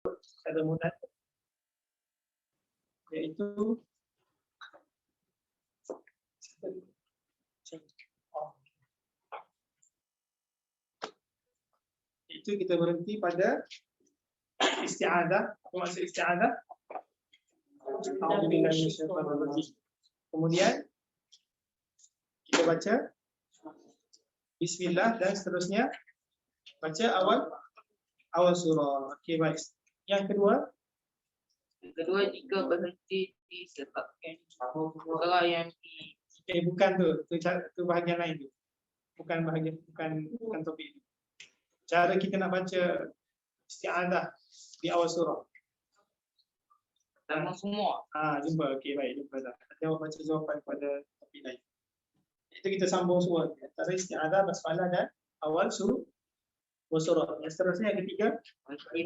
pada mudah, iaitu itu kita berhenti pada isti'adah. Apa maksud isti'adah? Kemudian kita baca bismillah dan seterusnya baca awal surah. Okey, baik. Yang kedua jika berhenti disebabkan perkara yang bukan tu bahagian lain tu. Bukan topik itu. Cara kita nak baca isti'adah di awal surah. sama semua. Jumpa. Okey, baik, jumpa dah. Jawab baca jawapan pada topik lain. Itu kita sambung semua antara isti'adah, basmalah dan awal surah. Yang seterusnya yang ketiga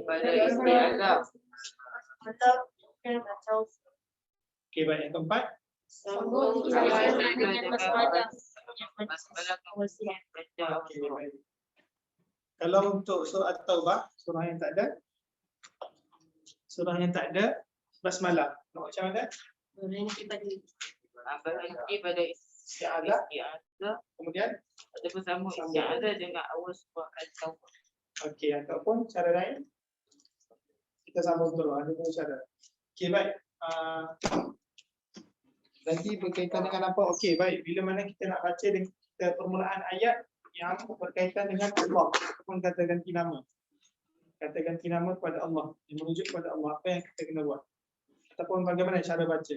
Pada istiadah okey, baik. Yang keempat Sambung isti'adah dengan basmalah. okey, baik. Kalau untuk surah At-Taubah, surah yang tak ada basmalah, macam mana? berhenti pada istiadah, Kemudian ada bersama istiadah dengan awal surah Al-Taubah. okey, ataupun cara lain kita sambung dulu, ada dua cara. Okey, baik. Nanti berkaitan dengan apa? Okey, baik. Bila mana kita nak baca dengan permulaan ayat yang berkaitan dengan Allah ataupun kata ganti nama. Kata ganti nama kepada Allah, yang merujuk kepada Allah, apa yang kita kena buat? Ataupun bagaimana cara baca?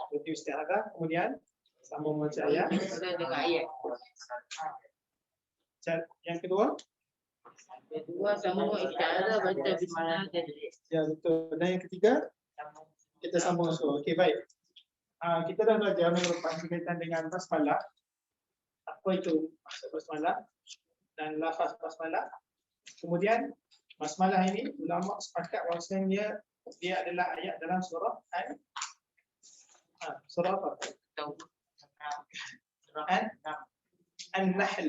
Berhenti isti'adah, kemudian sambung baca ayat. Dengan ayat. Yang kedua, Sambung istiadah baca bismillah dan ya betul. Dan yang ketiga, kita sambung surah. Okey, baik. Kita dah belajar minggu lepas berkaitan dengan basmalah. Apa itu maksud basmalah dan lafaz basmalah. Kemudian basmalah ini ulama sepakat bahawasanya dia adalah ayat dalam surah surah apa? An-Nahl.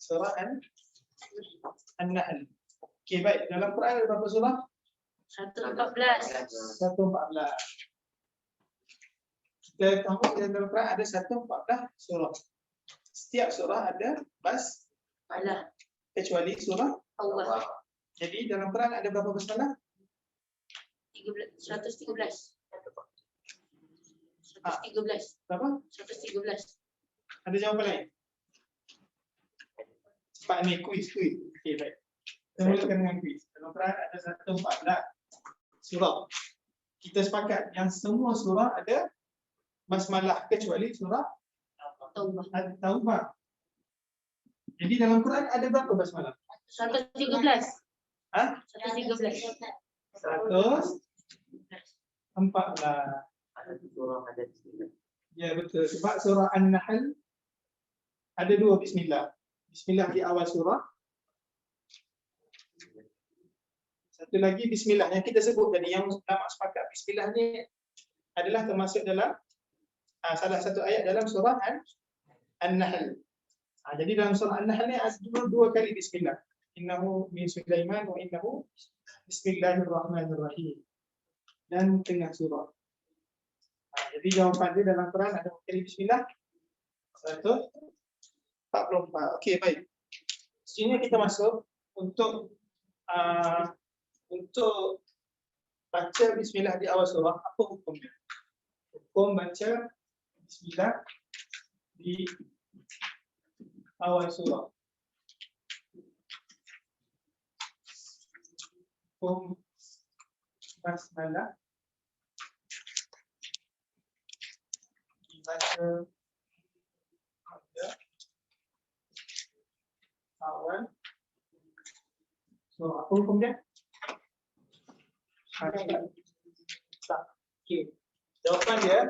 Surah An-Nahl. Okey, baik. Dalam Quran ada berapa surah? 114. 114. Kita tahu dalam Quran ada 114 surah. Setiap surah ada basmalah kecuali surah Allah. Jadi dalam Quran ada berapa basmalah? 113. Berapa? 113. Ada jawapan lain? Cepat ni, kuis. Okey, baik. Kita mulakan dengan kuis. Dalam Quran ada 114 surah. Kita sepakat yang semua surah ada basmalah kecuali surah At-Taubah. Jadi dalam Quran ada berapa basmalah? 113. 113. 114. Ya, betul. Sebab surah An-Nahl ada dua bismillah. Bismillah di awal surah. Satu lagi bismillah yang kita sebut tadi, yang ulama sepakat bismillah ni adalah termasuk dalam salah satu ayat dalam surah An-Nahl. Jadi dalam surah An-Nahl ni ada dua kali bismillah. Innahu min Sulaiman wa innahu bismillahirrahmanirrahim. Dan tengah surah. Jadi jawapan dia dalam Quran ada kali bismillah 144. Okey, baik. Sini kita masuk untuk baca bismillah di awal surah. Apa hukumnya? Hukum baca bismillah di awal surah. Hukum basmalah dibaca pada awal surah. Apa hukum dia? Okey. Jawapan dia,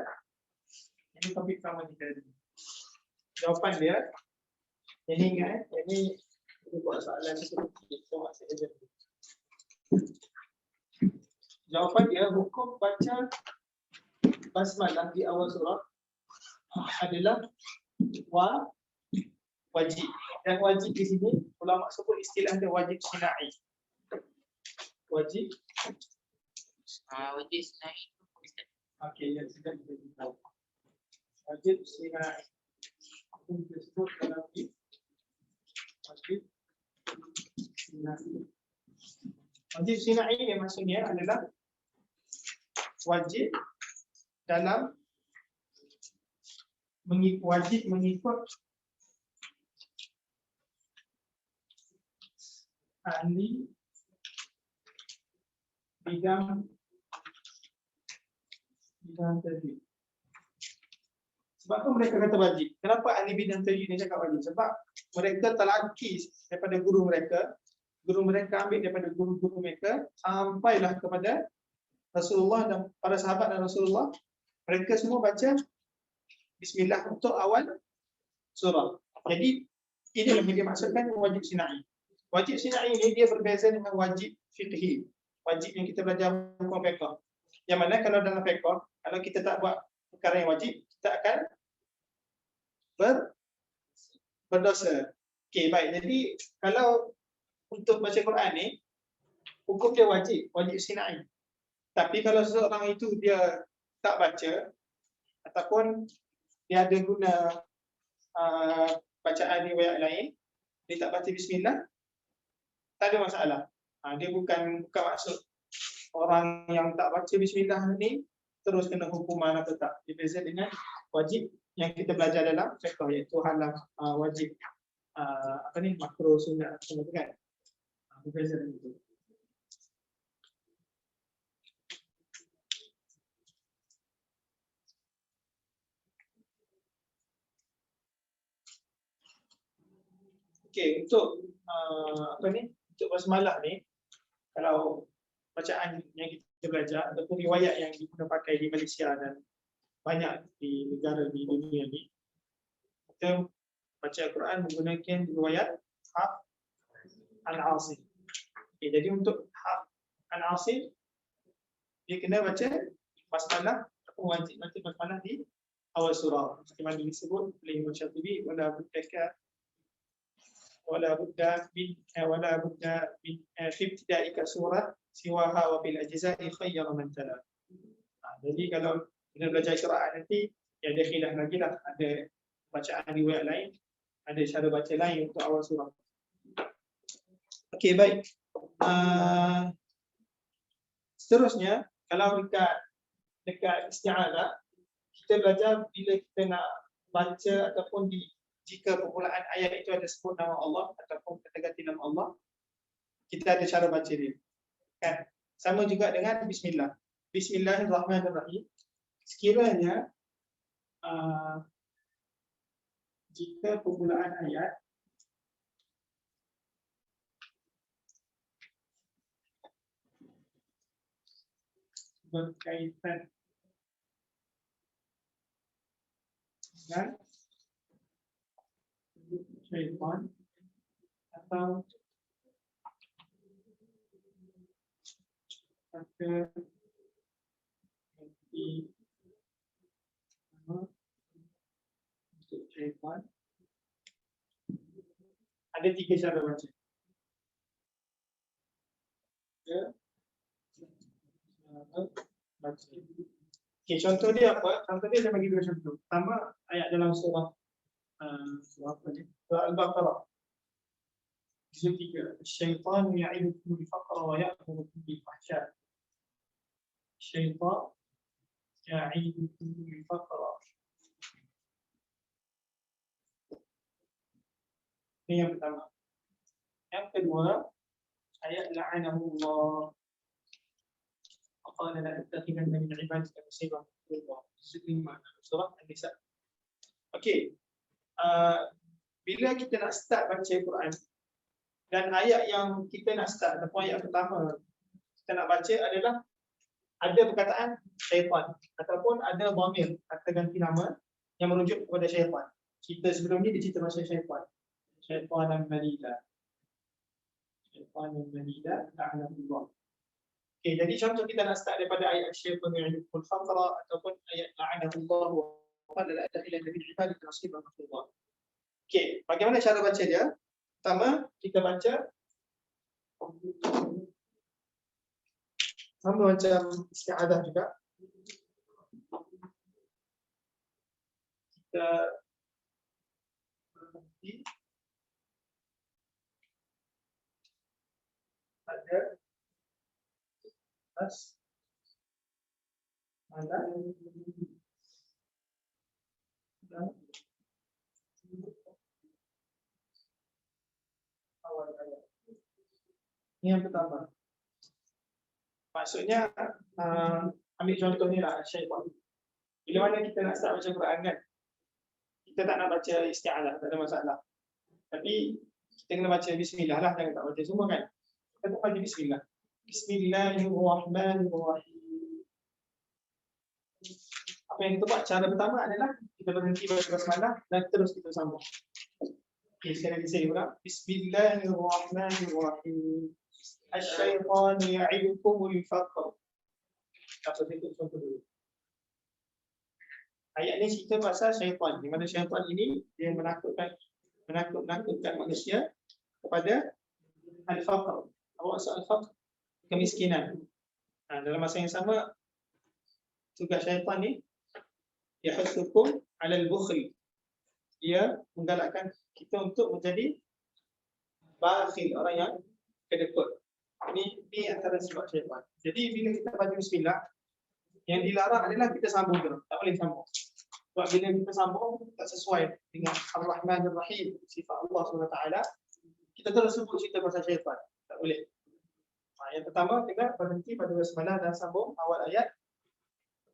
ini topik pertama kita. Jawapan dia, ini ingat, ini buat soalan seperti itu. Jawapan dia, hukum baca basmalah di awal surah adalah wajib. Dan wajib di sini ulama sebut istilah dia wajib sinai. Wajib. Wajib naik. Okey, yang sudah kita tahu. Wajib sinai. Itu disebut dalam wajib sinai. Wajib sinai ini maksudnya adalah wajib dalam wajib mengikut ahli bidang tajwid. Sebab tu mereka kata wajib. Kenapa ahli bidang tajwid ni cakap wajib? Sebab mereka telaki daripada guru mereka ambil daripada guru-guru mereka sampailah kepada Rasulullah dan para sahabat dan Rasulullah. Mereka semua baca Bismillah untuk awal surah. Jadi inilah yang dimaksudkan wajib sinai. Wajib sinai ini dia berbeza dengan wajib fiqhi. Wajib yang kita belajar hukum fiqh. Yang mana kalau dalam fiqh, kalau kita tak buat perkara yang wajib, kita akan berdosa. Okey, baik. Jadi kalau untuk baca Quran ni, hukum dia wajib sinai. Tapi kalau seseorang itu dia tak baca ataupun dia ada guna bacaan riwayat lain, dia tak baca bismillah, tak ada masalah. Dia bukan maksud orang yang tak baca bismillah ni terus kena hukuman atau tak. Dia beza dengan wajib yang kita belajar dalam fiqh, iaitu halang wajib makruh sunat semua tu kan. Berbeza dengan itu. Okey, untuk untuk basmalah ni, kalau bacaan yang kita belajar ataupun riwayat yang kita pakai di Malaysia dan banyak di negara di dunia ni, kita baca Al-Quran menggunakan riwayat Hafs an Asim. Okay, jadi untuk Hafs an Asim, dia kena baca basmalah ataupun wajib baca basmalah di awal surah. Seperti mana disebut oleh Imam Syatibi, wala budda min fi ibtidaika surah siwaha wa bil ajza'i khayyara man tala. Jadi kalau kita belajar qiraat nanti ada khilaf lagi lah, ada bacaan riwayat lain, ada cara baca lain untuk awal surah. Okey, baik. Seterusnya, kalau dekat isti'adah, kita belajar bila kita nak baca ataupun jika permulaan ayat itu ada sebut nama Allah ataupun kata-kata nama Allah, kita ada cara baca dia. Kan? Sama juga dengan bismillah. Bismillahirrahmanirrahim. Sekiranya jika permulaan ayat berkaitan dengan syaitan atau kata untuk syaitan, ada 3 cara baca. Okay, contoh dia apa? Contoh dia saya bagi 2 contoh. Pertama, ayat dalam surah apa ni? Surah Al-Baqarah. Ayat 3. Syaitan ya'idukum al-faqra wa ya'murukum bil-fahsya. Syaitan ya'idukum al-faqra. Ini yang pertama. Yang kedua, ayat la'anahullah. Qala la attakhidhanna min ibadika nasiban mafruḍa. Surah An-Nisa. Okey. Bila kita nak start baca Quran dan ayat yang kita nak start ataupun ayat pertama kita nak baca adalah ada perkataan syaitan ataupun ada dhamir, kata ganti nama yang merujuk kepada syaitan. Kita sebelum ni dia cerita pasal syaitan. Syaitan al-marida. Syaitan al-marida la'anahullah. Okay, jadi contoh kita nak start daripada ayat syaitan ya'idukum al-faqra ataupun ayat la'anahullah wa qala la ilaha illa anta min ibadika nasiban mafruḍa. Okey, bagaimana cara baca dia? Pertama, kita baca sama macam isti'adah juga. Kita berhenti pada basmalah dan awal ayat. Ini yang pertama. Maksudnya ambil contoh ni lah syaitan. Bila mana kita nak start baca Quran kan, kita tak nak baca isti'adah, tak ada masalah. Tapi kita kena baca bismillah lah, jangan tak baca semua kan. Kita tak baca bismillah. Bismillahirrahmanirrahim. Apa yang kita buat cara pertama adalah kita berhenti baca basmalah dan terus kita sambung. Okay, sekali lagi saya ulang. Bismillahirrahmanirrahim. Asy-syaitanu ya'idukumul faqr. Apa itu contoh dulu. Ayat ni cerita pasal syaitan. Di mana syaitan ini dia menakut-nakutkan manusia kepada al-faqr. Apa maksud al-faqr? Kemiskinan. Dalam masa yang sama tugas syaitan ni yahuthukum 'alal bukhl. Dia menggalakkan kita untuk menjadi bakhil, orang yang kedekut. Ini antara sebab syaitan. Jadi bila kita baca bismillah, yang dilarang adalah kita sambung terus. Tak boleh sambung. Sebab bila kita sambung tak sesuai dengan Ar-Rahman Ar-Rahim, sifat Allah SWT, kita terus sebut cerita pasal syaitan. Tak boleh. Yang pertama kena berhenti pada basmalah dan sambung awal ayat.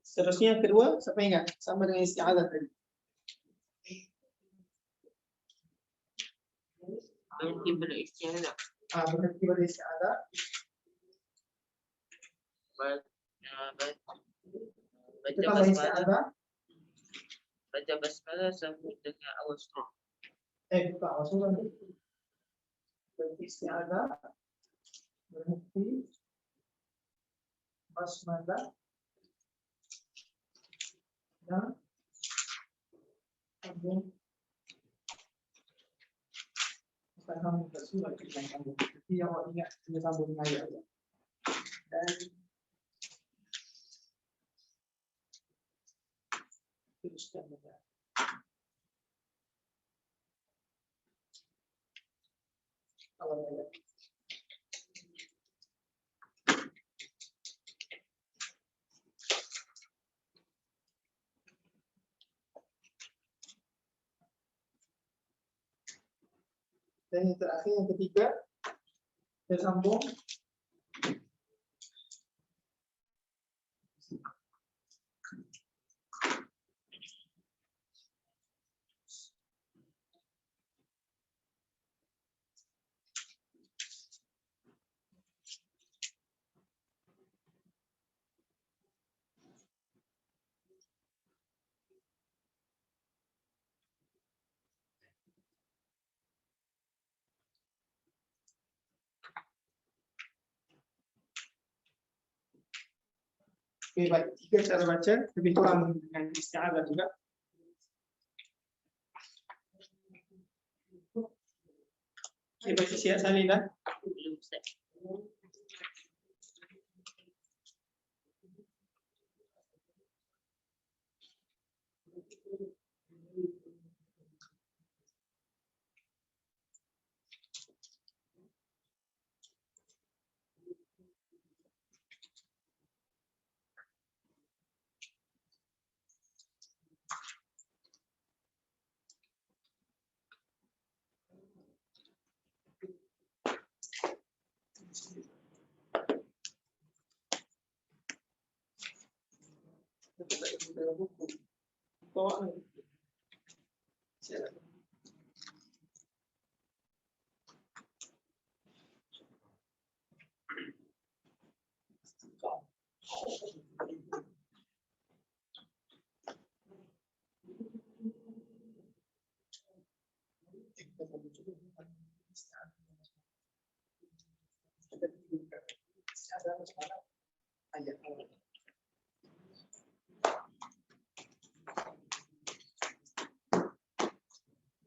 Seterusnya yang kedua, siapa ingat? Sama dengan isti'adah tadi. Berhenti pada isti'adah. Berhenti pada isti'adah. Baca Kita isti'adah. Baca basmalah sambung dengan awal surah. Bukan awal surah ni. Berhenti isti'adah. Berhenti basmalah. Dan sambung. Sambung ke surah kita sambung. Jadi yang awak ingat kita sambung dengan ayat. Dan teruskan juga. Awal ayat. Dan yang terakhir, yang ketiga, kita sambung okay, baik. Tiga cara baca, lebih kurang dengan isti'adah juga. Okay, baca siap salin dah. Belum Ustaz. Bawa ni. Siap.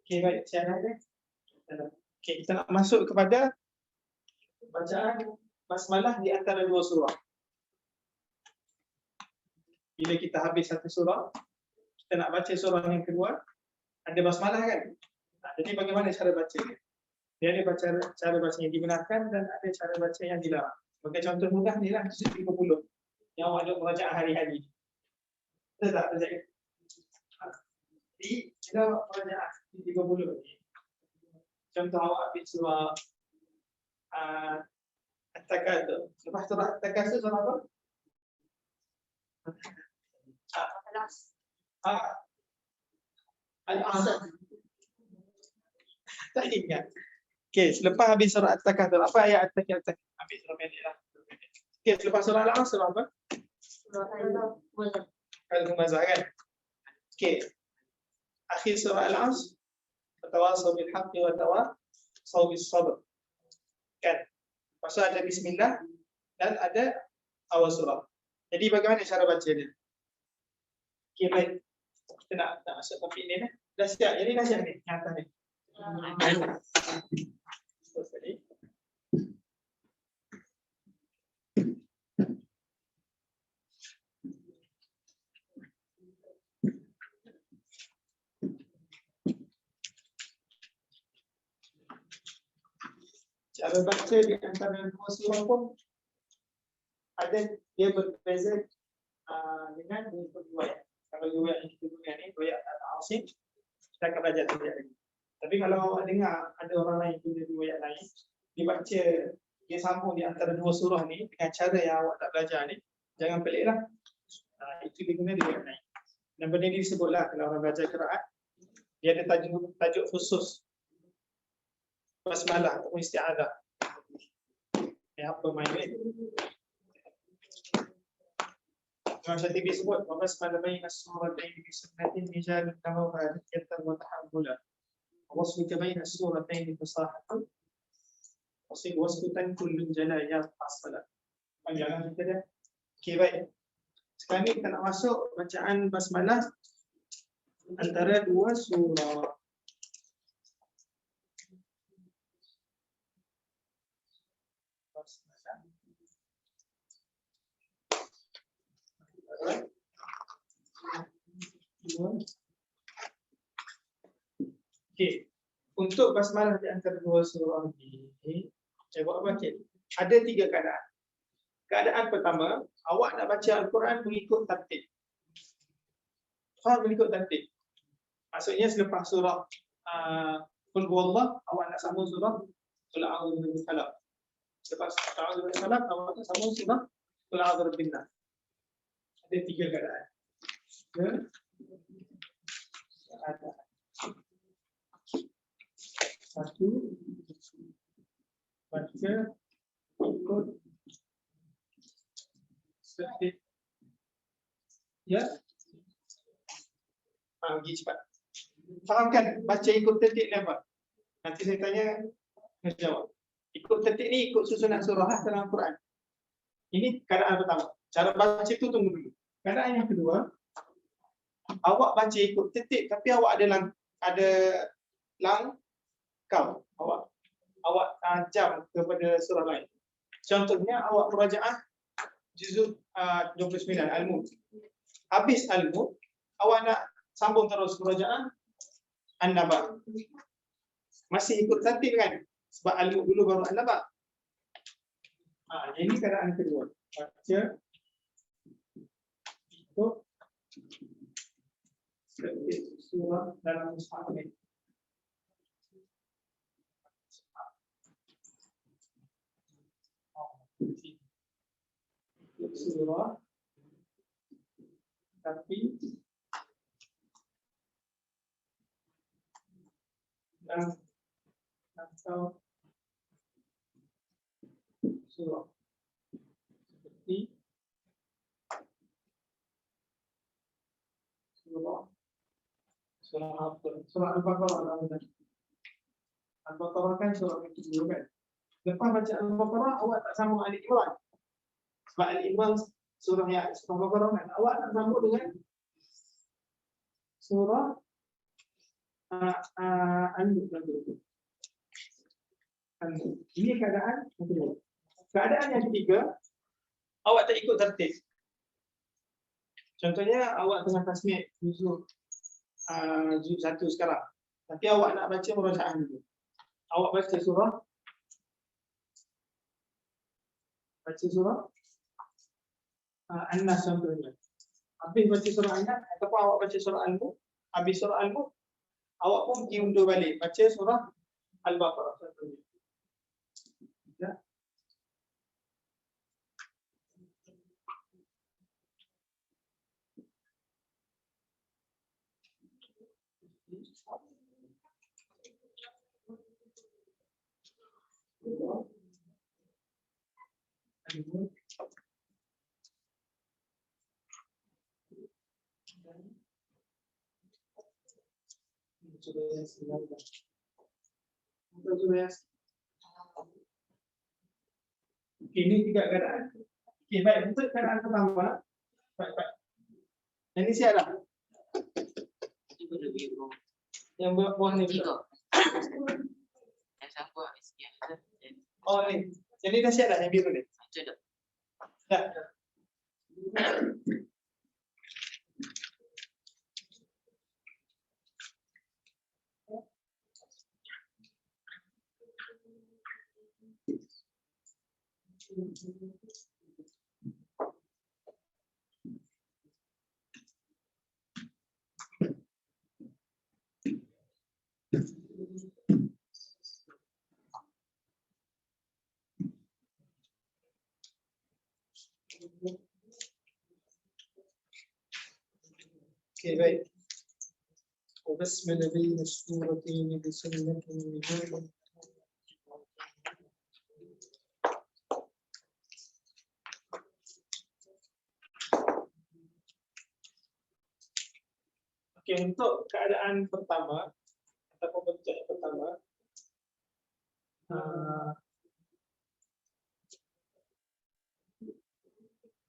Okay, baik. Siap dah. Okey, kita nak masuk kepada bacaan basmalah di antara dua surah. Bila kita habis satu surah, kita nak baca surah yang kedua, ada basmalah kan? Jadi bagaimana cara baca dia? Dia ada cara baca yang dibenarkan dan ada cara baca yang dilarang. Sebagai contoh mudah ni lah, juz 30 yang awak ada bacaan hari-hari. Betul tak? Jadi, kita awak bacaan 30 ni. Contoh awak ambil surah At-Takatsur. Lepas surah At-Takatsur surah apa? Al-Asr. Tak ingat. Okey, selepas habis surah At-Takatsur, apa ayat At-Takatsur? Ambil surah pendek lah. Okey, selepas surah Al-Asr surah apa? Al-Humazah kan? Okey. Akhir surah Al-Asr, tawassaw bil haqqi wa tawassaw bis sabr. Kan? Pasal ada bismillah dan ada awal surah. Jadi bagaimana cara baca dia? Okey, baik. Kita nak masuk topik ni dah. Dah siap. Jadi dah siap ni, yang atas ni. Cara baca di antara dua surah pun ada dia berbeza dengan riwayat. Kalau riwayat yang kita gunakan ni riwayat Al-Asim, kita akan belajar riwayat lagi. Tapi kalau awak dengar ada orang lain punya riwayat lain, dibaca dia sambung di antara dua surah ni dengan cara yang awak tak belajar ni, jangan peliklah. Itu diguna riwayat lain. Dan benda ni disebutlah kalau orang belajar qiraat, dia ada tajuk khusus. Basmalah atau isti'adzah. Apa main ni? Imam Syatibi sebut basmalah baina as-suratayn bi sunnatin rijal lahu hadithatan wa tahammula. Wasfuka baina as-suratayn bi fasahatin. Wasfutan kullun jalaya fasala. Panjangan kita dah. Okey, baik. Sekarang ni kita nak masuk bacaan basmalah antara dua surah. Okey, untuk basmalah di antara dua surah ini, saya buat apa? Okay. Ada tiga keadaan. Keadaan pertama, awak nak baca Al-Quran mengikut tertib. Mengikut tertib. Maksudnya selepas surah Qul huwallah, awak nak sambung surah Qul a'udzu birabbis falaq. Selepas a'udzu birabbis falaq, awak nak sambung surah Qul a'udzu birabbin nas. Ada tiga keadaan. Satu, baca ikut tertib. Ya. Pergi cepat. Fahamkan baca ikut tertib ni apa? Nanti saya tanya, saya jawab. Ikut tertib ni ikut susunan surah dalam Quran. Ini keadaan pertama. Cara baca itu tunggu dulu. Keadaan yang kedua, awak baca ikut tertib tapi awak ada langkah. Awak jam kepada surah lain. Contohnya awak murajaah juzuk 29 Al-Mulk. Habis Al-Mulk, awak nak sambung terus murajaah An-Naba. Masih ikut tertib kan? Sebab Al-Mulk dulu baru An-Naba. Ini keadaan kedua. Baca ikut surah dalam mushaf ni. Surah tapi atau surah seperti surah apa? Surah Al-Baqarah. Al-Baqarah kan surah kedua kan. Lepas baca Al-Baqarah, awak tak sambung Ali Imran. Sebab Ali Imran surah yang surah Al-Baqarah kan. Awak nak sambung dengan surah An-Nur. Ini keadaan kedua. Keadaan yang ketiga, awak tak ikut tertib. Contohnya awak tengah tasmih juzuk 1 sekarang. Tapi awak nak baca murojaah dulu. Awak baca surah An-Nas contohnya. Habis baca surah An-Nas ataupun awak baca surah Al-Mulk, habis surah Al-Mulk, awak pun pergi undur balik baca surah Al-Baqarah contohnya. Ya. Ini tiga keadaan. Okey, baik. Untuk keadaan pertama, baik. Yang ini siapa? Yang buah ni betul. Oh ni. Yang ni dah siap dah yang biru ni. Dah. Okey, baik. Bismillah bin suratin bismillatin nihal. Okey, untuk keadaan pertama ataupun bentuk pertama,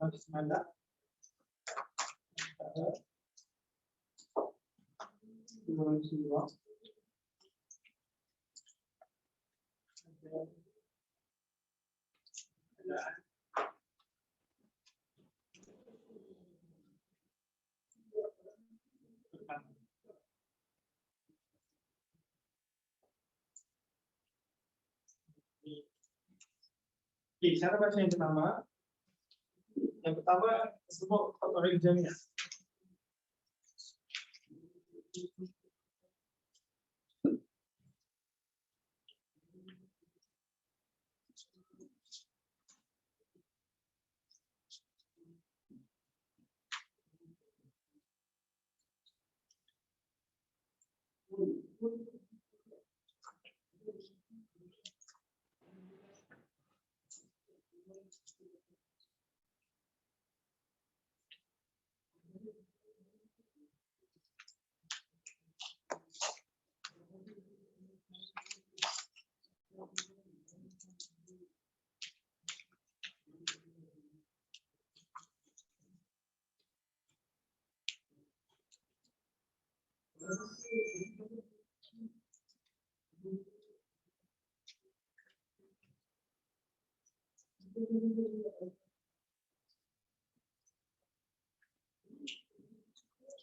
bismillah. Okey, cara baca yang pertama. Yang pertama sebut orang jamiah.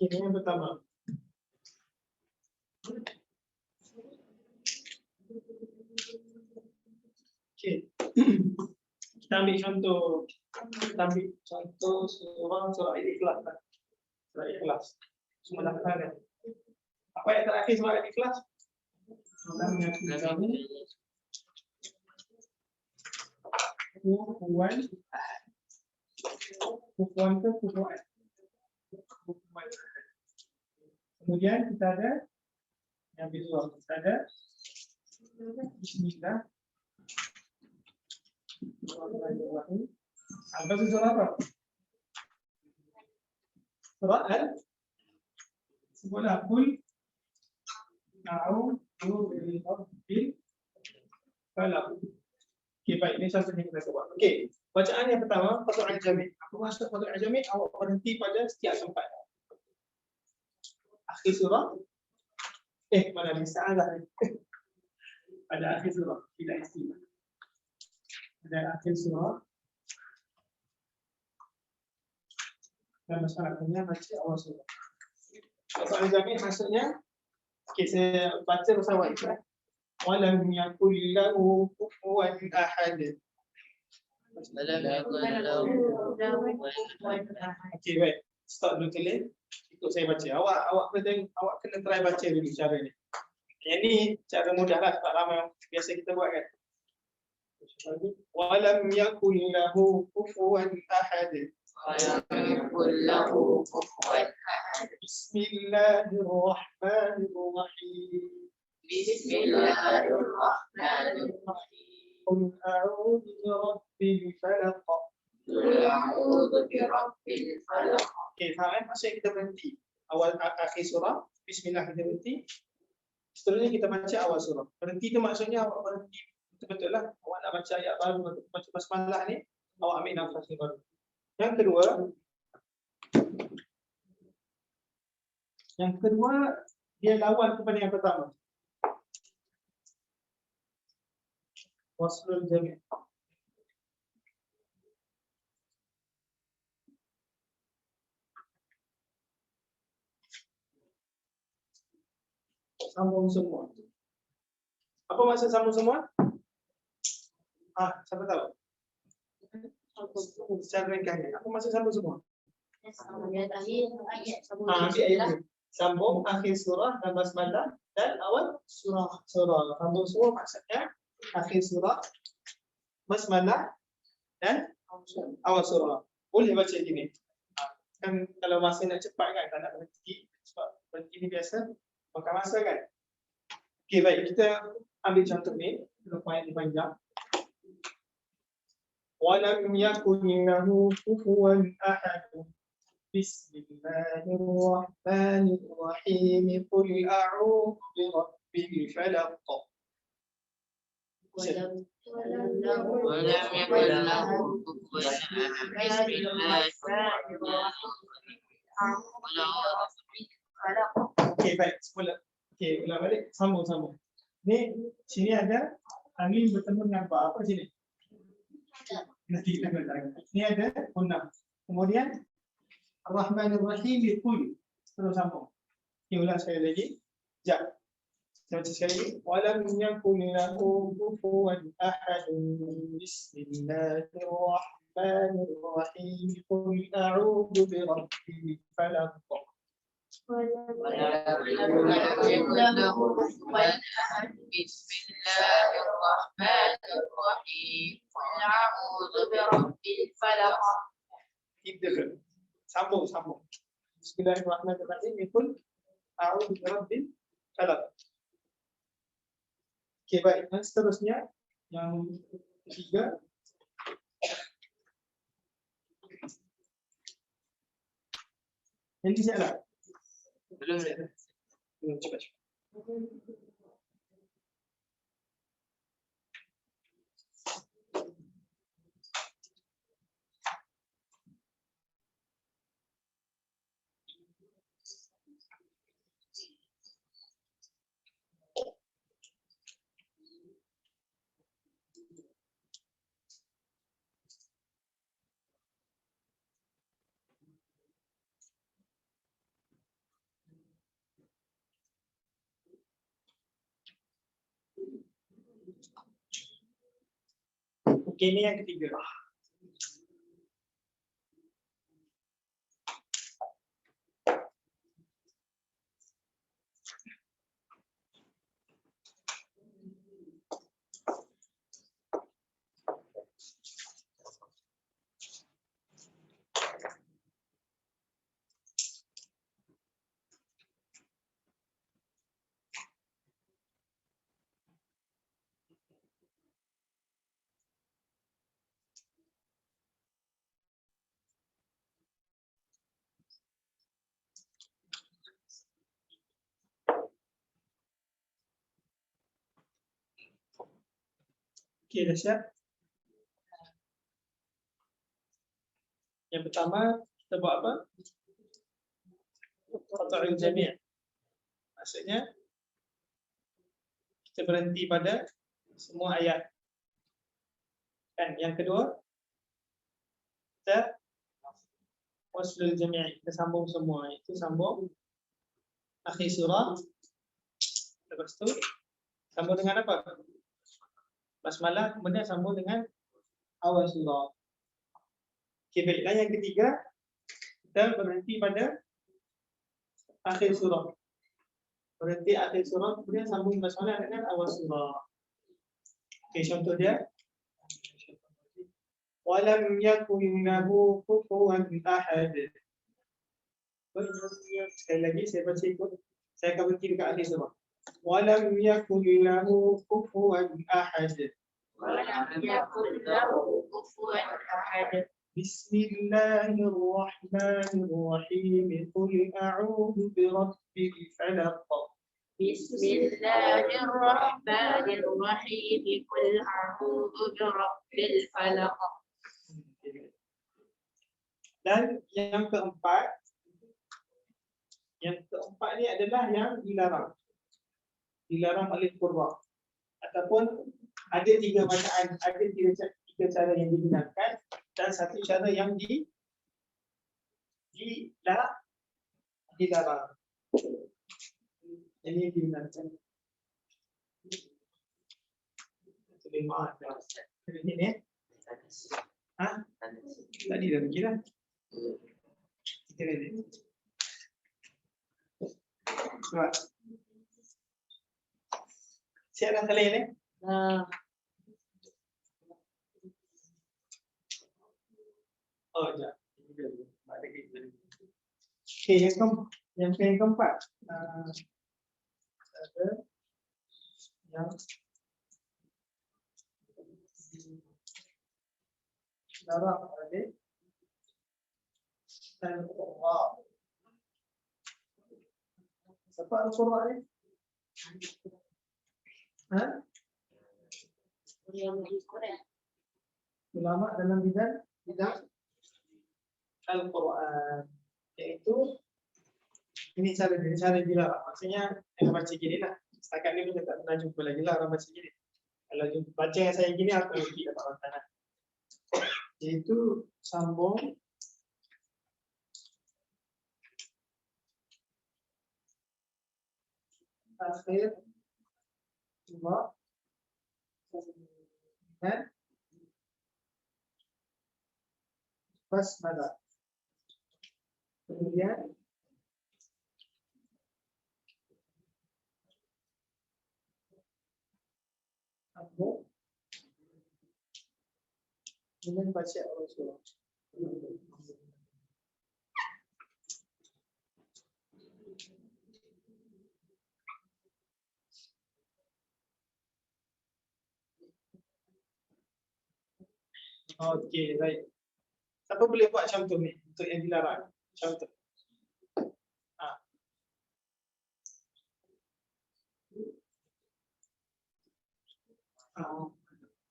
Okey, yang pertama. Okey. Kita ambil contoh surah Al-Ikhlas. Surah Al-Ikhlas. Semua dah kenal kan? Apa yang terakhir surah Al-Ikhlas? Kemudian kita ada yang visual. Kita ada Bismillah. Apa itu surah apa? Surah Al. Sebuah kul. A'udzu falaq. Okey, baik. Ini satu yang kita buat. Okey, bacaan yang pertama Fathul Ajami. Apa maksud Fathul Ajami? Awak berhenti pada setiap tempat. Akhir surah. Mana ni salah ni. pada akhir surah, tidak istilah. Pada akhir surah dan masyarakatnya baca awal surah. Soalan jami maksudnya, okay, saya baca bersama ya. Walam yakul lahu kufuwan ahad. Okey, baik. Start dulu tulis. Ikut saya baca. Awak kena try baca dulu cara ni. Yang ni cara mudah lah sebab ramai yang biasa kita buat kan. Walam yakul lahu kufuwan ahad. Bismillahirrahmanirrahim. Qul a'udzu birabbil falaq. Okey, faham kan? Maksudnya kita berhenti. Awal akhir surah, bismillah kita berhenti. Seterusnya kita baca awal surah. Berhenti tu maksudnya awak berhenti betul-betul lah. Awak nak baca ayat baru, baca basmalah ni, awak ambil nafas yang baru. Yang kedua, dia lawan kepada yang pertama. Waslul jami'. Sambung semua. Apa maksud sambung semua? Siapa tahu? Secara ringkasnya, apa maksud sambung semua? Ambil ayat ni. Sambung akhir surah dan basmalah dan awal surah. Sambung semua maksudnya akhir surah, basmalah dan awal surah. Boleh baca gini. Kan kalau masa nak cepat kan, tak nak berhenti. Sebab berhenti ni biasa makan masa kan. Okey, baik, kita ambil contoh ni, ayat ni panjang. Walam yakun lahu kufuwan ahad. Bismillahirrahmanirrahim. Qul a'udzu birabbil falaq. Walam yakul lahu kufuwan ahad. Okey, baik, semula. Okey, ulang balik, sambung. Ni sini ada angin bertemu dengan apa sini? Nanti kita kena. Ini ada gunnah. Kemudian Ar-Rahmanir-Rahim Qul. Terus sambung. Okey, ulang sekali lagi. Sekejap. Saya baca sekali lagi. Walam yakul lahu kufuwan ahad. Bismillahirrahmanirrahim. Qul a'udzu birabbil falaq. Bismillahirrahmanirrahim. Qul a'udzu birabbil falaq. Different. Sambung. Bismillahirrahmanirrahim. Qul a'udzu birabbil falaq. Okey, baik. Dan seterusnya yang ketiga. Yang ni siapa? Belum. Cepat. Okey, ini yang ketiga. Okey, dah siap? Yang pertama, kita buat apa? Qat'ul jami'. Maksudnya, kita berhenti pada semua ayat. Dan yang kedua, kita waslul jami', kita sambung semua. Itu sambung akhir surah. Lepas tu sambung dengan apa? Basmalah, kemudian sambung dengan awal surah. Okey, baik. Dan yang ketiga, kita berhenti pada akhir surah. Berhenti akhir surah, kemudian sambung basmalah dengan awal surah. Okey, contoh dia. Walam yakun lahu kufuwan ahad. Sekali lagi saya baca ikut. Saya akan berhenti dekat akhir surah. Walam yakun lahu kufuwan ahad. ولم يكن له كفوا أحد. Bismillahirrahmanirrahim. Qul a'udzu birabbil falaq. بسم الله الرحمن الرحيم قل أعوذ برب الفلق. Dan yang keempat ni adalah yang dilarang. Dilarang oleh Qur'an. Ataupun ada tiga bacaan, ada tiga cara yang digunakan dan satu cara yang dilarang. Ini digunakan. Terima kasih. Ini ha? Tadi dah pergi lah. Kita ni. Sebab siap dah kali ni? Oh, jap. Okey, yang keempat. Ada yang darah oleh Al-Quran. Siapa Al-Quran ni? Ha? Ulama dalam bidang Al-Quran, iaitu ini cara dilarang. Maksudnya yang baca gini lah. Setakat ni kita tak pernah jumpa lagi lah orang baca gini. Kalau jumpa baca yang saya gini, aku pergi dapat makanan. Iaitu sambung akhir surah dengan basmalah. Kemudian sambung dengan baca awal surah. Okey, baik. Siapa boleh buat contoh ni untuk yang dilarang? Contoh.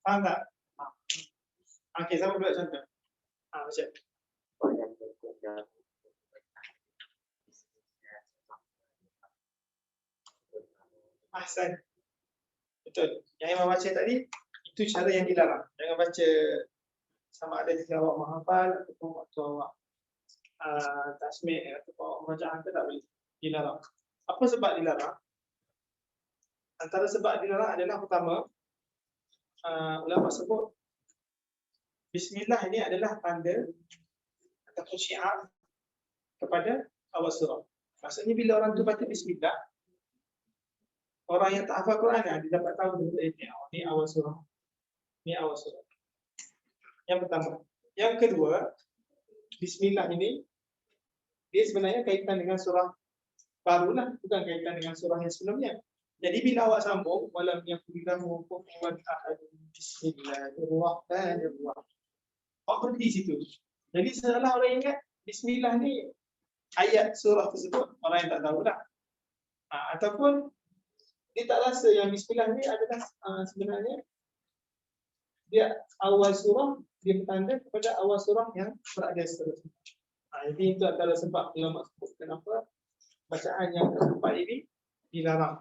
Faham tak? Okey, siapa boleh buat contoh? Baca. Ahsan. Betul. Yang Imam baca tadi, itu cara yang dilarang. Jangan baca sama ada jika awak menghafal ataupun waktu awak tasmi' ataupun awak bacaan, tak boleh. Dilarang. Apa sebab dilarang? Antara sebab dilarang adalah pertama, ulama sebut Bismillah ini adalah tanda ataupun syiar kepada awal surah. Maksudnya bila orang tu baca Bismillah, orang yang tak hafal Quran dia dapat tahu ni awal surah. Ni awal surah. Yang pertama. Yang kedua, Bismillah ini dia sebenarnya kaitan dengan surah barulah, bukan kaitan dengan surah yang sebelumnya. Jadi bila awak sambung walam yakun lahu kufuwan ahad, Bismillahirrahmanirrahim. Awak berhenti situ. Jadi setelah orang ingat Bismillah ni ayat surah tersebut, orang yang tak tahu dah. Ataupun dia tak rasa yang Bismillah ni adalah sebenarnya dia awal surah, dia bertanda kepada awal surah yang berada seterusnya. Jadi itu adalah sebab ulama sebut kenapa bacaan yang keempat ini dilarang.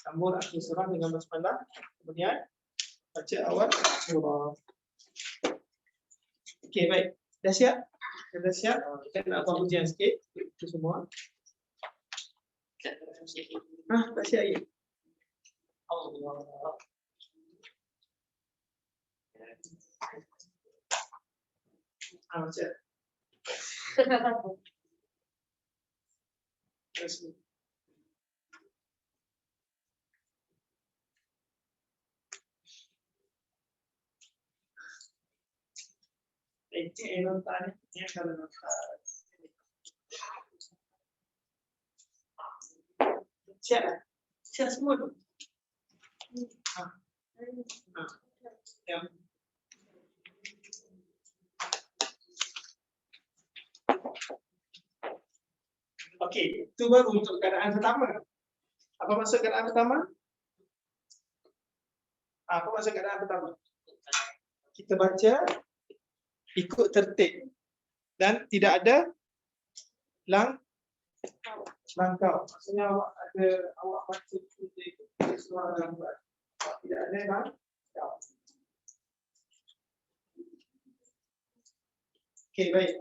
Sambung akhir surah dengan basmalah, kemudian Baca awal surah. Okey, baik. Dah siap? Dah siap? Kita nak buat ujian sikit. Itu semua. Tak siap lagi. Allah. Baca. Ini nota ni kalau nota. Siap? Siap semua tu. Ya. Okey, itu baru untuk keadaan pertama. Apa maksud keadaan pertama? Apa maksud keadaan pertama? Kita baca ikut tertib dan tidak ada langkau. Maksudnya awak baca suara lambat. Tidak ada langkau. Okey, baik.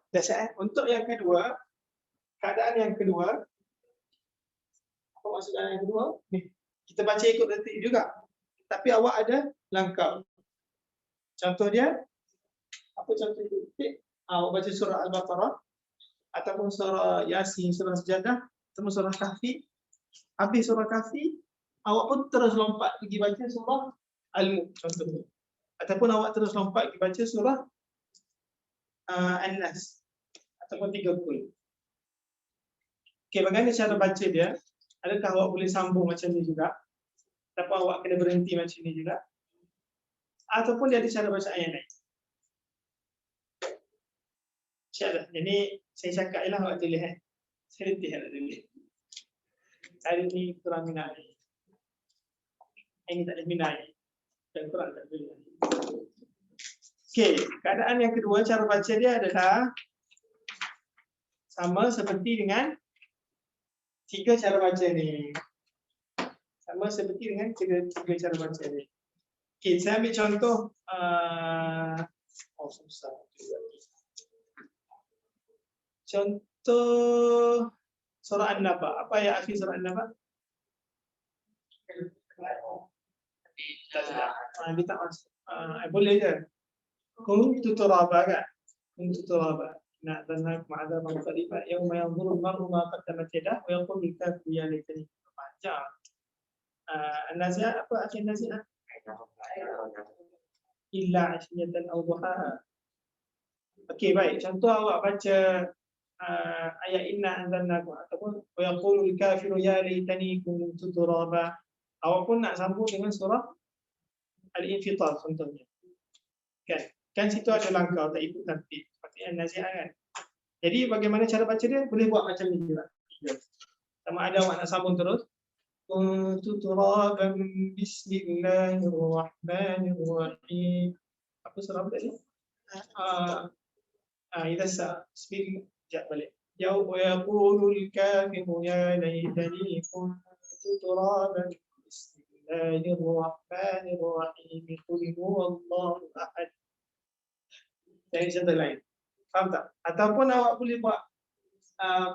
Dah siap? Untuk yang kedua, keadaan yang kedua, apa maksud keadaan yang kedua? Ni, kita baca ikut tertib juga. Tapi awak ada langkau. Contoh dia, apa contoh ikut tertib? Awak baca surah Al-Baqarah, ataupun surah Yasin, surah Sejadah, ataupun surah Kahfi. Habis surah Kahfi, awak pun terus lompat pergi baca surah Al-Mulk, contohnya. Ataupun awak terus lompat pergi baca surah An-Nas, ataupun 30. Okey, bagaimana cara baca dia? Adakah awak boleh sambung macam ni juga? Ataupun awak kena berhenti macam ni juga? Ataupun dia ada cara baca ayat lain? InsyaAllah. Jadi, saya cakap je lah awak tulis. Saya letih nak tulis. Hari ni kurang minat. Ini tak ada minat. Dan kurang tak tulis. Okey, keadaan yang kedua, cara baca dia adalah sama seperti dengan tiga cara baca ni. Sama seperti dengan tiga cara baca ni. Okey, saya ambil contoh susah. Contoh surah An-Naba. Apa ayat akhir surah An-Naba? Dia tak masuk. Boleh je. Kuntu turaba kan? Kuntu turaba. Nak dan ma'adzab al-qariba yauma yanzuru al-mar'u ma qaddamat yadahu wa yaqulu al-kafiru ya laitani panjang. An-Nazi'at apa akhir Nazi'at? Illa 'ashiyatan aw duhaha. Okey, baik. Contoh awak baca ayat inna anzalnahu ataupun wa yaqulu al-kafiru ya laitani kuntu turaba. Awak pun nak sambung dengan surah Al-Infitar contohnya. Kan situ ada langkau tak ikut tertib seperti An-Nazi'at kan. Jadi bagaimana cara baca dia? Boleh buat macam ni juga. Sama ada awak nak sambung terus. Kuntu turaban bismillahirrahmanirrahim. Apa surah tadi? Idza speaking sekejap balik. Yauma yaqulul kafiru ya laitani kuntu turaban bismillahirrahmanirrahim. Qul huwallahu ahad. Dari contoh lain. Faham tak? Ataupun awak boleh buat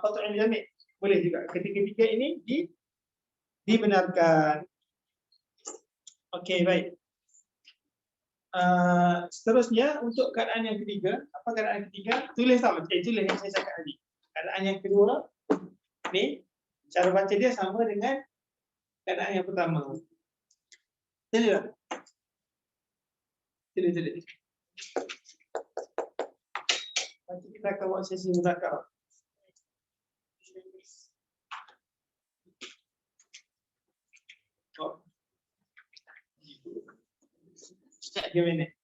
qat'ul jami'. Boleh juga. Ketiga-tiga ini dibenarkan. Okey, baik. Seterusnya untuk keadaan yang ketiga, apa keadaan yang ketiga? Tulis sama. Tulis yang saya cakap tadi. Keadaan yang kedua ni cara baca dia sama dengan keadaan yang pertama. Tulis tak? Tulis. Nanti kita akan buat sesi muzakarah. Start 3 minit.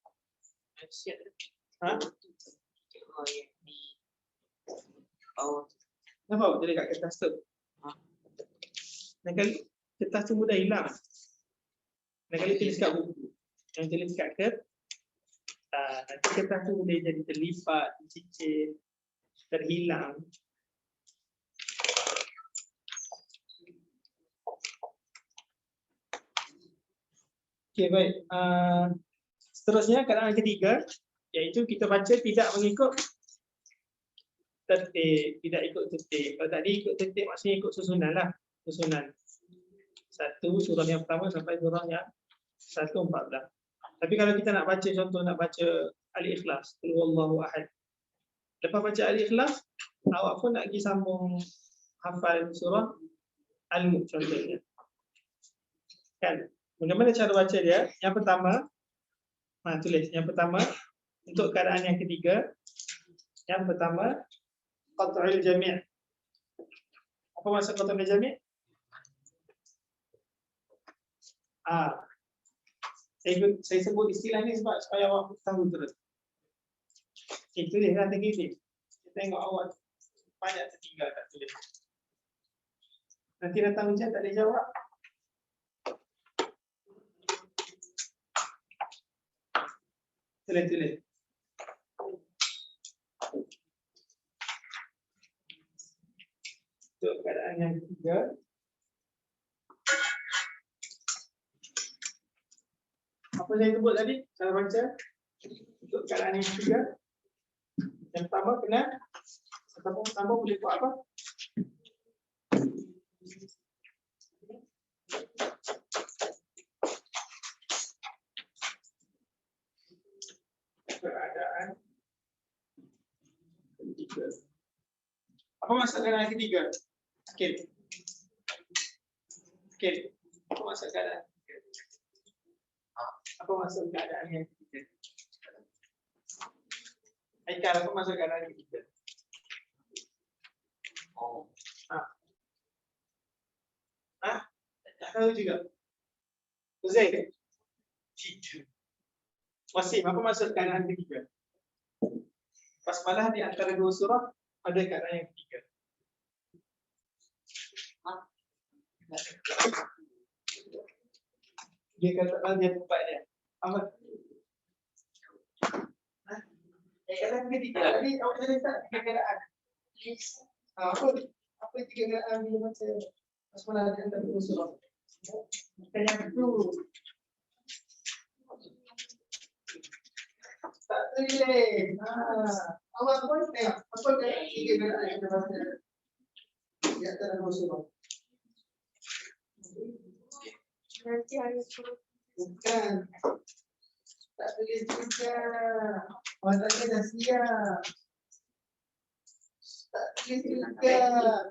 Kenapa awak tulis kat kertas tu? Nanti kertas tu mudah hilang. Nanti tulis kat buku. Yang tulis kat kertas, nanti kertas tu boleh jadi terlipat, tercicir, terhilang. Okey, baik. Seterusnya keadaan ketiga, iaitu kita baca tidak mengikut tertib, tidak ikut tertib. Kalau tadi ikut tertib maksudnya ikut susunan lah, susunan. Satu surah yang pertama sampai surah yang 114. Tapi kalau kita nak baca, contoh nak baca Al-Ikhlas, Qul huwallahu ahad. Lepas baca Al-Ikhlas, awak pun nak pergi sambung hafal surah Al-Mulk contohnya. Kan? Bagaimana cara baca dia? Yang pertama, tulis. Yang pertama, untuk keadaan yang ketiga, yang pertama, qat'ul jami'. Apa maksud qat'ul jami'? Saya sebut istilah ni sebab supaya awak tahu terus. Tulis lah tinggi. Kita tengok awak banyak tertinggal tak tulis. Nanti datang ujian tak boleh jawab. Tulis. Untuk keadaan yang ketiga, apa saya sebut tadi? Cara baca untuk keadaan yang ketiga. Yang pertama kena pertama boleh buat apa? Keadaan ketiga. Apa maksud keadaan ketiga? Okey. Apa maksud keadaan ketiga? Apa maksud keadaan yang ketiga? Aikal, apa maksud keadaan yang ketiga? Tak tahu juga. Uzair? Wasim, apa maksud keadaan ketiga? Basmalah di antara dua surah ada keadaan yang ketiga. Dia kata dia tempat dia. Apa? Keadaan ketiga. Tadi awak tadi tak tiga keadaan. Apa tiga keadaan dia baca basmalah di antara dua surah? Bukan yang itu. Tak boleh. Awak pun tengok. Apa tiga keadaan yang kita baca di antara dua surah? Nanti hari suruh. Bukan. Tak boleh juga. Matanya dah siap. Tak boleh juga.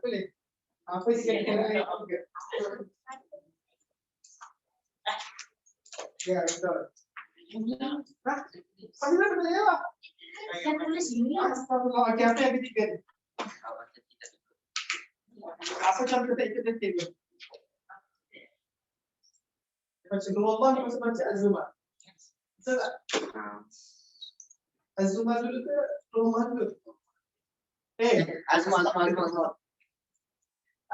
Boleh. Apa sih yang kena ayat juga? Ya, betul. Pasal apa dia? Saya tulis ini. Astagfirullah. Okey, apa yang ketiga? Apa contoh tak ikut tertib? Baca Allah ni masa baca Az-Zumar. Betul tak? Az-Zumar dulu ke Rumah dulu? Azumah.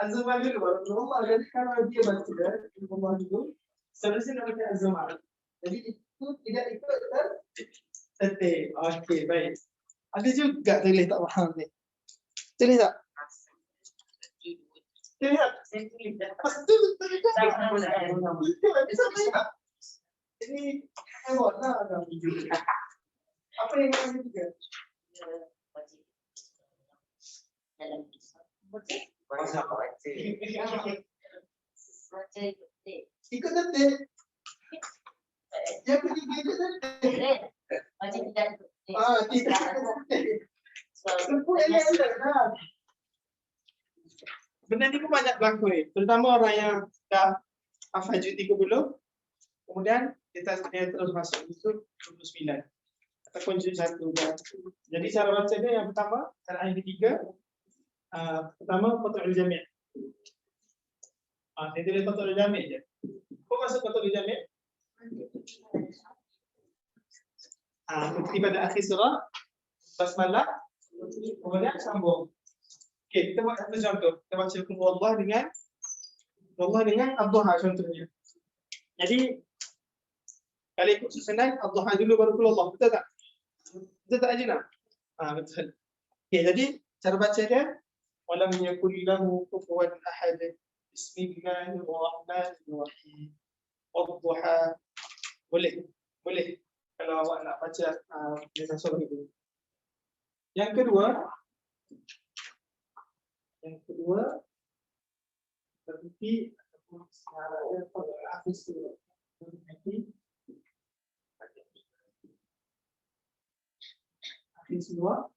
Az-Zumar dulu baru Rumah. Jadi kalau dia baca Rumah dulu, seterusnya nak baca Az-Zumar. Jadi itu tidak ikut tertib. Okey, baik. Ada juga tulis tak faham ni. Tulis tak? Tulis tak? Saya tulis dah. Ini hewan lah ada video. Apa yang kamu juga? Dalam kisah. Masa apa baca? Baca ikut. Ikut tertib. Dia pergi ikut tertib. Baca tidak ikut. Tidak tertib. Sempurna lah. Benda ni pun banyak berlaku ni. Terutama orang yang dah hafal juz 30, kemudian dia terus masuk juz 29 ataupun juz 1 dah. Jadi cara baca dia yang pertama, cara yang ketiga, pertama qat'ul jami'. Dia tulis qat'ul jami' je. Apa maksud qat'ul jami'? Seperti pada akhir surah basmalah, kemudian sambung. Okey, kita buat satu contoh. Kita baca Allah dengan Ad-Duha contohnya. Jadi kalau ikut susunan Ad-Duha dulu baru Allah, betul tak? Betul tak Ajina? Betul. Okey, jadi cara baca dia walam yakul lahu kufuwan ahad. Bismillahirrahmanirrahim. Ad-Duha. Boleh. Boleh. Kalau awak nak baca tulisan surah itu. Yang kedua berhenti ataupun secara akhir surah. Akhir surah.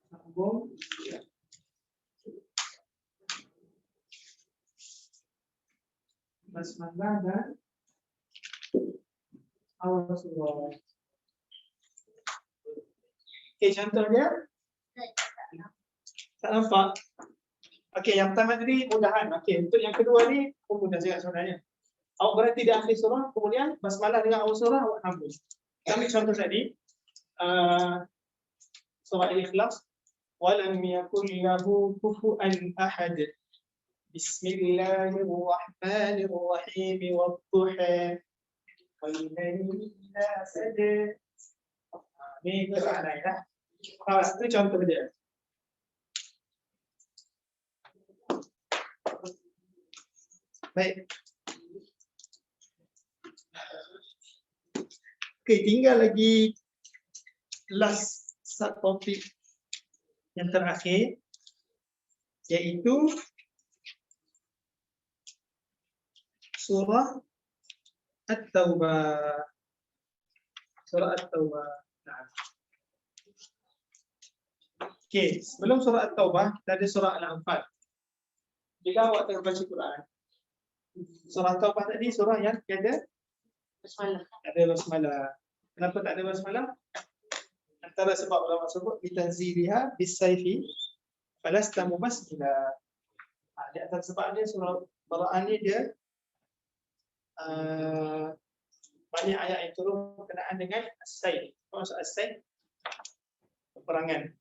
Sambung. Basmalah dan awal surah. Okey, contoh dia. Tak nampak? Okey, yang pertama tadi mudahan. Okey, untuk yang kedua ni pun mudah juga sebenarnya. Awak berhenti di akhir surah, kemudian basmalah dengan awal surah awak sambung. Kita ambil contoh tadi. Surah Al-Ikhlas. Walam yakul lahu kufuwan ahad. Bismillahirrahmanirrahim. Wadduha. Wal-laili idza saja. Ni surah lain lah. Itu contoh dia. Baik. Okey, tinggal lagi last subtopik yang terakhir, iaitu surah At-Taubah. Surah At-Taubah. Nah. Okey, sebelum surah At-Taubah kita ada surah Al-Anfal. Jika awak tengah baca Quran, surah At-Taubah tadi surah yang tiada Basmalah. tak ada basmalah. Kenapa tak ada basmalah? Antara sebab ulama sebut bitanziliha bisayfi falasta mubassila. Di antara sebabnya surah Bara'ah ni dia banyak ayat yang turun berkenaan dengan as-sayf. Apa maksud as-sayf? Peperangan.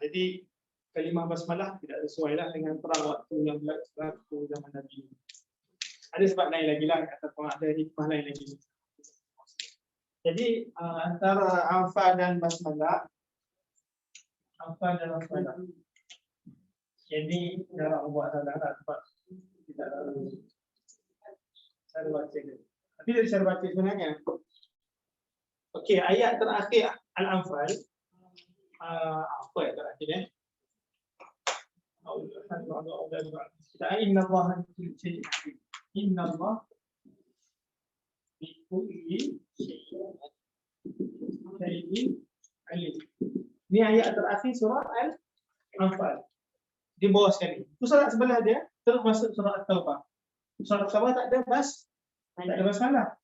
Jadi kalimah basmalah tidak sesuai lah dengan perang waktu yang berlaku zaman Nabi. Ada sebab lain lagi lah, ataupun ada hikmah lain lagi. Jadi antara Anfal dan basmalah, jadi jarang buat salah sebab tidak lalu cara baca dia. Tapi dari cara baca sebenarnya. Okey, ayat terakhir Al-Anfal, apa ayat terakhir ni? Inna Allah Inna Allah bikulli syai'in alim. Ini ayat terakhir surah Al-Anfal. Di bawah sekali. Itu surah sebelah dia terus masuk surah At-Taubah. Surah At-Taubah tak ada basmalah.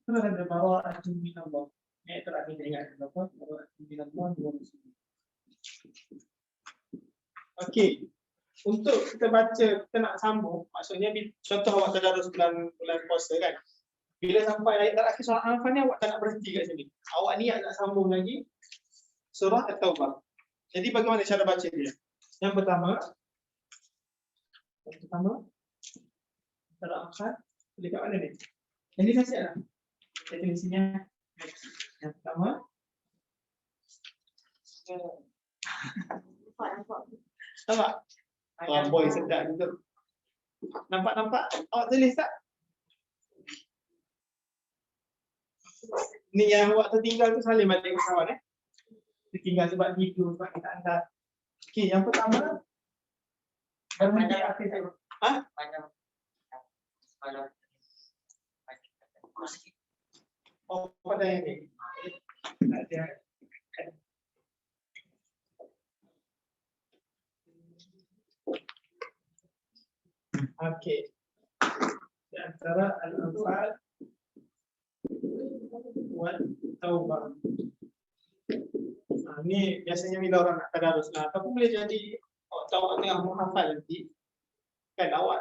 Terus ada bara'atun minallah. Ayat terakhir ingat apa? Bara'atun minallah wa rasulih. Okey. Untuk kita baca, kita nak sambung, maksudnya contoh awak tadarus bulan puasa kan. Bila sampai ayat terakhir surah Al-Anfal ni awak tak nak berhenti kat sini. Awak niat nak sambung lagi surah At-Taubah. Jadi bagaimana cara baca dia? Yang pertama surah Al-Anfal dekat mana ni? Yang ni saya siap lah. Saya tulis sini. Yang pertama nampak? Wah, boy sedap juga. Nampak? Awak tulis tak? Ni yang awak tertinggal tu salin balik ke kawan Tertinggal sebab tidur, sebab kita anda. Okey, yang pertama berhenti akhir tu. Oh, pada yang ni. Ada. Okey. Di antara Al-Anfal wal Taubah. Ni biasanya bila orang nak tadarus lah. Ataupun boleh jadi awak tahu awak tengah menghafal nanti. Kan awak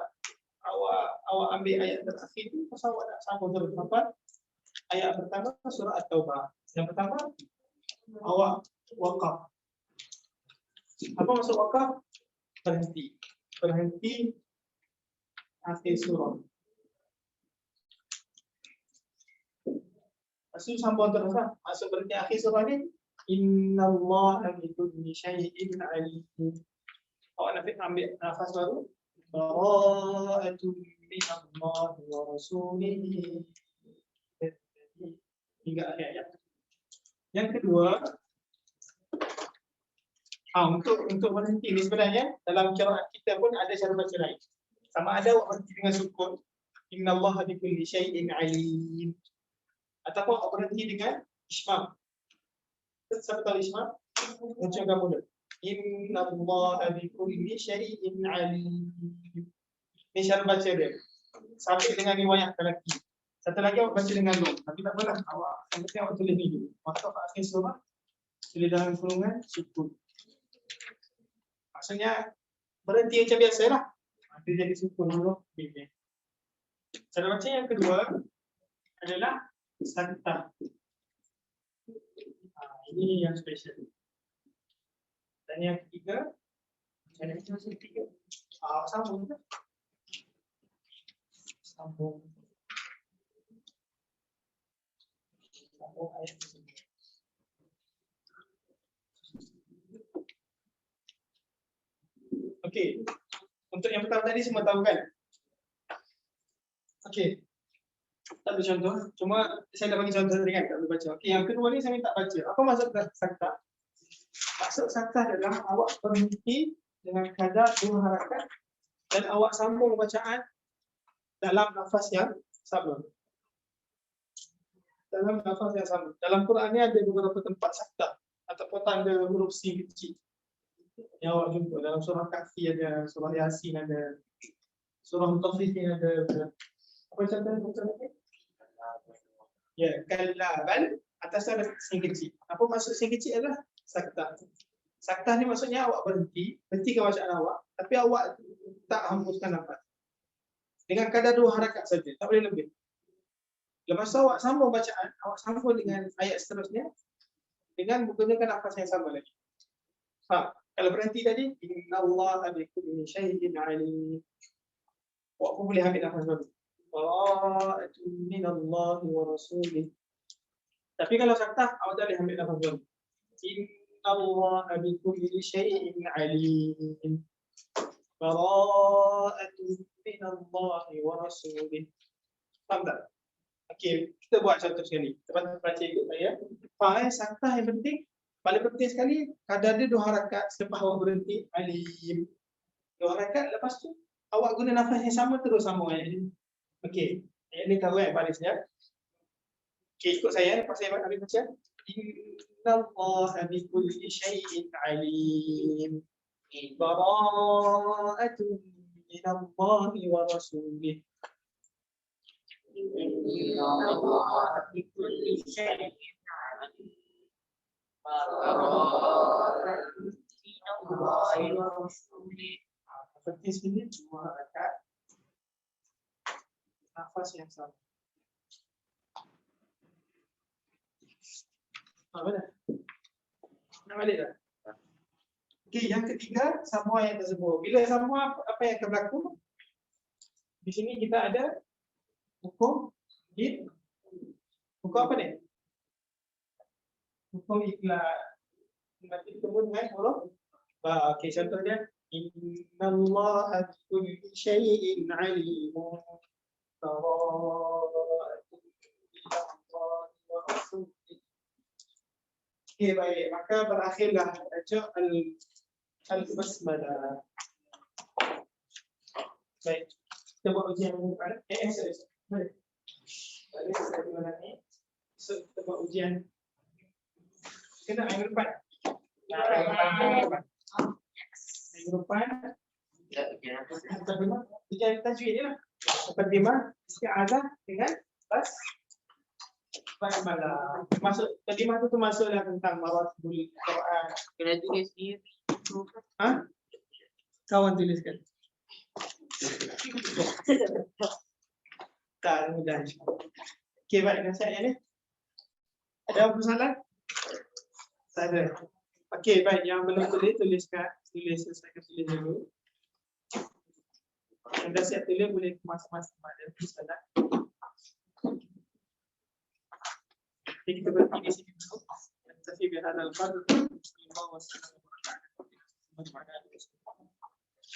ambil ayat terakhir tu pasal awak nak sambung terus hafal. Ayat pertama surah At-Taubah. Yang pertama awak waqaf. Apa maksud waqaf? Berhenti akhir surah. Maksud sambung terus lah. Maksud berhenti akhir surah ni Inna Allah bikulli syai'in alim. Awak nak ambil nafas baru. Bara'atun minallahi wa rasulih hingga akhir ayat. Yang kedua, untuk berhenti ni sebenarnya dalam qiraat kita pun ada cara baca lain. Sama ada awak berhenti dengan sukun, innallaha bikulli syai'in alim, ataupun awak berhenti dengan ismam. Siapa tahu ismam? Macam kamu dah. Innallaha bikulli syai'in alim. Ini cara baca dia. Sampai dengan riwayat lelaki. Satu lagi awak baca dengan long. Tapi tak apalah. Yang penting awak tulis ni dulu. Masuk kat akhir surah, tulis dalam kurungan sukun. Maksudnya berhenti macam biasa lah. Dia jadi sukun dulu. Okay. Cara baca yang kedua adalah saktah. Ini yang special. Dan yang ketiga, cara baca yang ketiga. Sambung. Sambung ayat tersebut. Okey. Untuk yang pertama tadi semua tahu kan? Okey. Tak ada contoh. Cuma saya dah bagi contoh tadi kan, tak boleh baca. Okey, yang kedua ni saya minta baca. Apa maksud saktah? Maksud saktah adalah awak berhenti dengan kadar 2 harakat dan awak sambung bacaan dalam nafas yang sama. Dalam nafas yang sama. Dalam Quran ni ada beberapa tempat saktah ataupun tanda huruf sin kecil yang awak jumpa. Dalam surah Kahfi ada, surah Yasin ada, surah Mutaffifin ada. Apa contohnya? Ya, kalaban atas ada sin kecil. Apa maksud sin kecil adalah saktah. Saktah ni maksudnya awak hentikan bacaan awak, tapi awak tak hembuskan nafas. Dengan kadar 2 harakat saja, tak boleh lebih. Lepas tu awak sambung bacaan, awak sambung dengan ayat seterusnya dengan menggunakan nafas yang sama lagi. Kalau berhenti tadi, innallaha bikulli syai'in alim. Awak pun boleh ambil nafas baru. Bara'atun minallahi wa rasulih. Tapi kalau saktah, awak tak boleh ambil nafas baru. Innallaha bikulli syai'in alim. Bara'atun minallahi wa rasulih. Faham tak? Okey, kita buat contoh sekali. Teman-teman baca ikut saya. Saktah yang penting, paling penting sekali, kadar dia 2 harakat selepas awak berhenti, alim. 2 harakat, lepas tu awak guna nafas yang sama terus sambung ayat ni. Okey, ayat ni tahu kan barisnya. Okey, ikut saya, lepas saya ambil baca. Innallaha bikulli syai'in alim. Bara'atun minallahi wa rasulih. Innallaha bikulli syai'in alim. Bara'atun minallahi wa rasulih. Seperti sini cuma harakat nafas yang sama. Apa dah? Nak balik dah? Okey, yang ketiga, sambung ayat tersebut. Bila sambung, apa yang akan berlaku? Di sini kita ada hukum id. Hukum apa ni? Hukum ikhlas. Nanti ketemu dengan huruf. Okey, contoh dia. Innallaha bikulli syai'in alim. Bara'atun minallahi wa rasulih. Okey, baik. Maka berakhirlah tajuk al-basmalah. Baik. Kita buat ujian minggu depan. Boleh. Boleh saya bulan ni. So, kita buat ujian. Kena minggu depan. Minggu depan. Ujian tajwid ni lah. Muqaddimah, isti'adzah dengan basmalah. Masuk tadimah tu masuklah tentang maratibul Quran. Kena tulis sendiri. Kawan tuliskan. Tak mudah. Okey, baik nasihat ni. Ada apa salah? Tak ada. Okey, baik, yang belum tuliskan, selesaikan tulis dulu. Yang dah siap tulis boleh kemas-kemas pada salah. Jadi kita berhenti di sini dulu. Terima kasih kerana al-fadl. Terima kasih kerana